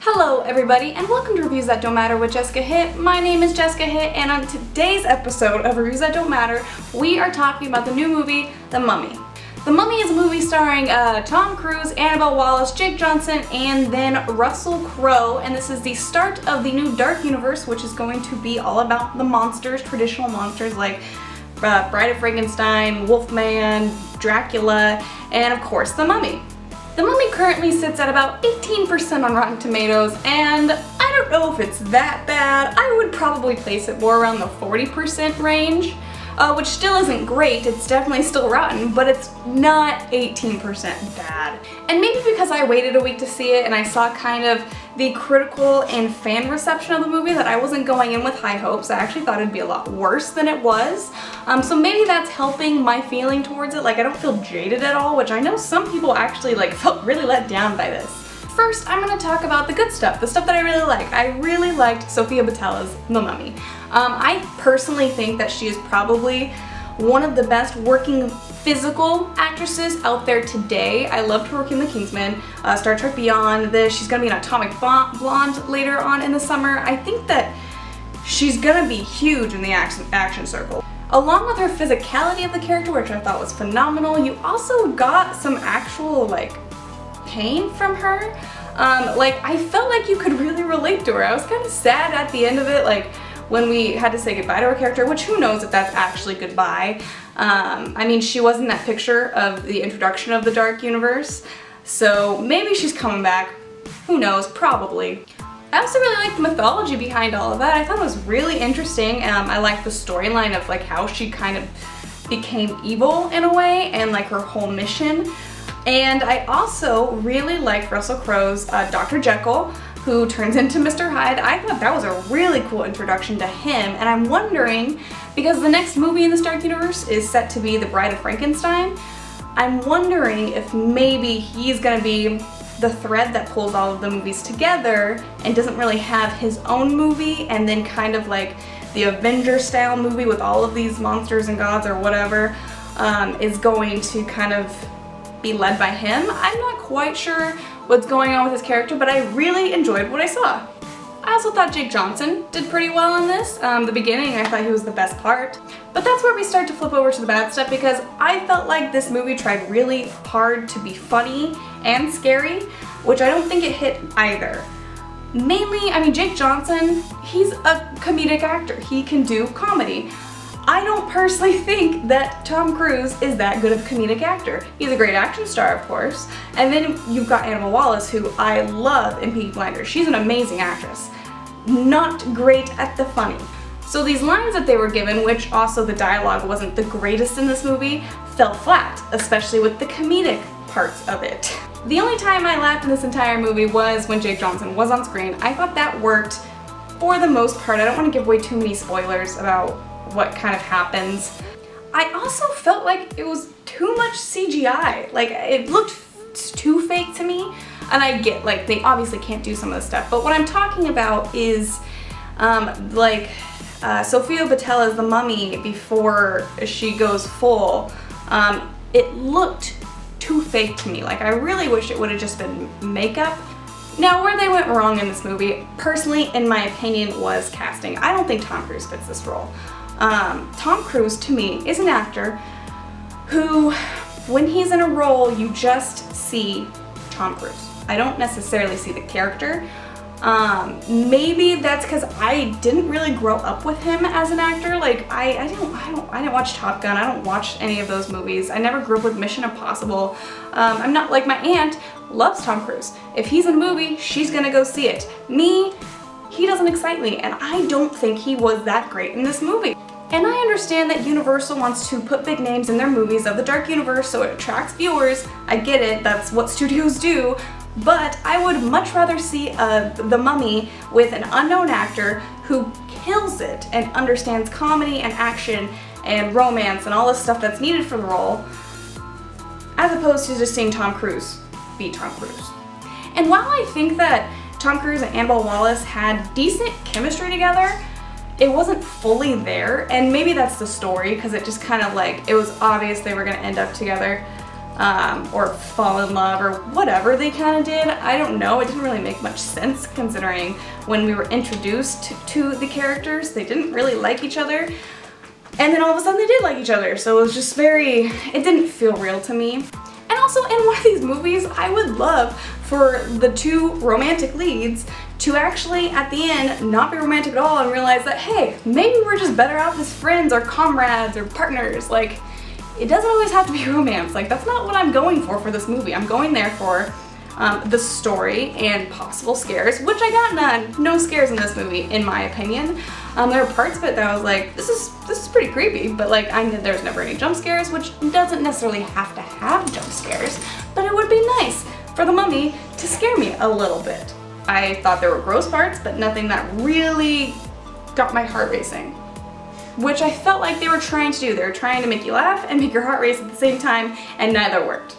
Hello everybody and welcome to Reviews That Don't Matter with Jessica Hitt. My name is Jessica Hitt and on today's episode of Reviews That Don't Matter, we are talking about the new movie, The Mummy. The Mummy is a movie starring Tom Cruise, Annabelle Wallis, Jake Johnson, and then Russell Crowe, and this is the start of the new Dark Universe, which is going to be all about the monsters, traditional monsters like Bride of Frankenstein, Wolfman, Dracula, and of course The Mummy. The Mummy currently sits at about 18% on Rotten Tomatoes, and I don't know if it's that bad. I would probably place it more around the 40% range, which still isn't great. It's definitely still rotten, but it's not 18% bad. And maybe because I waited a week to see it and I saw kind of the critical and fan reception of the movie that I wasn't going in with high hopes. I actually thought it'd be a lot worse than it was. So maybe that's helping my feeling towards it. Like, I don't feel jaded at all, which I know some people actually felt really let down by this. First, I'm going to talk about the good stuff, the stuff that I really like. I really liked Sofia Boutella's The Mummy. I personally think that she is probably one of the best working physical actresses out there today. I loved her working The Kingsman, Star Trek Beyond. She's gonna be an Atomic Blonde later on in the summer. I think that she's gonna be huge in the action circle. Along with her physicality of the character, which I thought was phenomenal, you also got some actual pain from her. I felt like you could really relate to her. I was kind of sad at the end of it, when we had to say goodbye to her character, which who knows if that's actually goodbye. I mean, she was in that picture of the introduction of the Dark Universe, so maybe she's coming back. Who knows? Probably. I also really liked the mythology behind all of that. I thought it was really interesting. I liked the storyline of how she kind of became evil in a way, and her whole mission. And I also really liked Russell Crowe's Dr. Jekyll, who turns into Mr. Hyde. I thought that was a really cool introduction to him, and I'm wondering, because the next movie in the Dark Universe is set to be The Bride of Frankenstein, I'm wondering if maybe he's gonna be the thread that pulls all of the movies together and doesn't really have his own movie, and then kind of the Avengers style movie with all of these monsters and gods or whatever is going to kind of be led by him. I'm not quite sure what's going on with his character, but I really enjoyed what I saw. I also thought Jake Johnson did pretty well in this. The beginning, I thought he was the best part. But that's where we start to flip over to the bad stuff, because I felt like this movie tried really hard to be funny and scary, which I don't think it hit either. Mainly, I mean, Jake Johnson, he's a comedic actor. He can do comedy. I don't personally think that Tom Cruise is that good of a comedic actor. He's a great action star, of course. And then you've got Annabelle Wallis, who I love in Peaky Blinders. She's an amazing actress. Not great at the funny. So these lines that they were given, which also the dialogue wasn't the greatest in this movie, fell flat, especially with the comedic parts of it. The only time I laughed in this entire movie was when Jake Johnson was on screen. I thought that worked for the most part. I don't want to give away too many spoilers about what kind of happens. I also felt like it was too much CGI. It looked too fake to me, and I get they obviously can't do some of this stuff, but what I'm talking about is Sofia Boutella's The Mummy before she goes full. It looked too fake to me. I really wish it would have just been makeup. Now, where they went wrong in this movie, personally, in my opinion, was casting. I don't think Tom Cruise fits this role. Tom Cruise, to me, is an actor who, when he's in a role, you just see Tom Cruise. I don't necessarily see the character. Maybe that's because I didn't really grow up with him as an actor. I didn't watch Top Gun. I don't watch any of those movies. I never grew up with Mission Impossible. I'm not like my aunt loves Tom Cruise. If he's in a movie, she's gonna go see it. Me, he doesn't excite me, and I don't think he was that great in this movie. And I understand that Universal wants to put big names in their movies of the Dark Universe so it attracts viewers. I get it, that's what studios do. But I would much rather see The Mummy with an unknown actor who kills it and understands comedy and action and romance and all this stuff that's needed for the role, as opposed to just seeing Tom Cruise be Tom Cruise. And while I think that Tom Cruise and Annabelle Wallis had decent chemistry together, it wasn't fully there, and maybe that's the story, because it just kind of it was obvious they were going to end up together. or fall in love or whatever they kind of did. I don't know, it didn't really make much sense considering when we were introduced to the characters, they didn't really like each other. And then all of a sudden they did like each other, so it was just it didn't feel real to me. And also in one of these movies, I would love for the two romantic leads to actually, at the end, not be romantic at all and realize that, hey, maybe we're just better off as friends or comrades or partners. Like, it doesn't always have to be romance. Like, that's not what I'm going for this movie. I'm going there for the story and possible scares, which I got none. No scares in this movie, in my opinion. There were parts of it that I was like, this is pretty creepy, but like, I knew there's never any jump scares, which doesn't necessarily have to have jump scares, but it would be nice for the Mummy to scare me a little bit. I thought there were gross parts, but nothing that really got my heart racing, which I felt like they were trying to do. They were trying to make you laugh and make your heart race at the same time, and neither worked.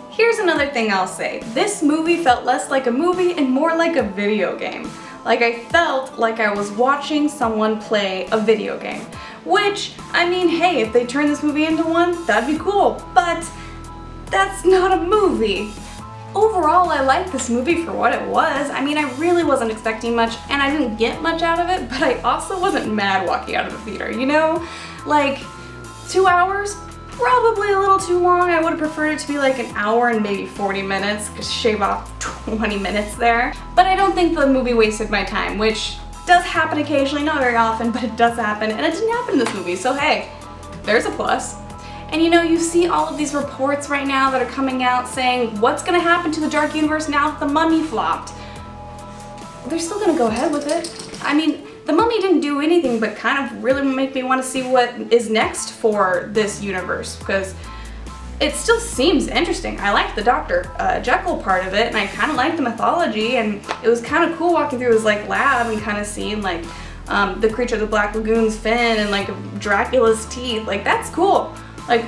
Here's another thing I'll say. This movie felt less like a movie and more like a video game. Like, I felt like I was watching someone play a video game. Which, I mean, hey, if they turn this movie into one, that'd be cool, but that's not a movie. Overall, I liked this movie for what it was. I mean, I really wasn't expecting much, and I didn't get much out of it, but I also wasn't mad walking out of the theater, you know? Like, 2 hours? Probably a little too long. I would have preferred it to be like an hour and maybe 40 minutes, just shave off 20 minutes there. But I don't think the movie wasted my time, which does happen occasionally, not very often, but it does happen, and it didn't happen in this movie, so hey, there's a plus. And you know, you see all of these reports right now that are coming out saying, what's gonna happen to the Dark Universe now that the Mummy flopped? They're still gonna go ahead with it. I mean, the Mummy didn't do anything but kind of really make me want to see what is next for this universe, because it still seems interesting. I liked the Dr. Jekyll part of it, and I kind of liked the mythology, and it was kind of cool walking through his like lab and kind of seeing like the creature of the Black Lagoon's fin and like Dracula's teeth. Like, that's cool. Like,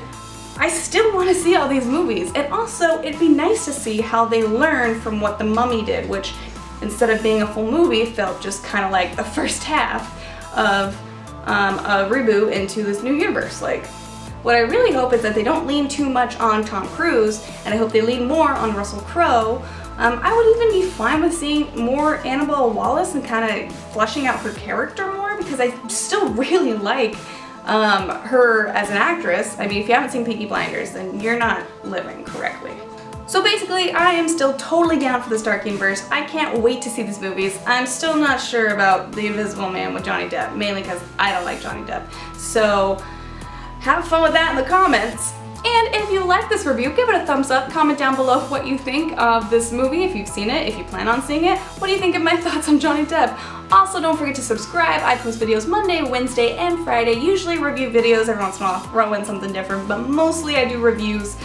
I still want to see all these movies, and also it'd be nice to see how they learn from what the Mummy did, which instead of being a full movie felt just kind of like the first half of a reboot into this new universe. Like, what I really hope is that they don't lean too much on Tom Cruise, and I hope they lean more on Russell Crowe. I would even be fine with seeing more Annabelle Wallis and kind of fleshing out her character more, because I still really like her as an actress. I mean, if you haven't seen Peaky Blinders, then you're not living correctly. So basically, I am still totally down for this Dark Universe. I can't wait to see these movies. I'm still not sure about The Invisible Man with Johnny Depp, mainly because I don't like Johnny Depp. So have fun with that in the comments. And if you like this review, give it a thumbs up. Comment down below what you think of this movie, if you've seen it, if you plan on seeing it. What do you think of my thoughts on Johnny Depp? Also, don't forget to subscribe. I post videos Monday, Wednesday, and Friday. Usually review videos, every once in a while I'll throw in something different, but mostly I do reviews.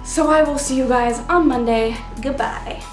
So I will see you guys on Monday. Goodbye.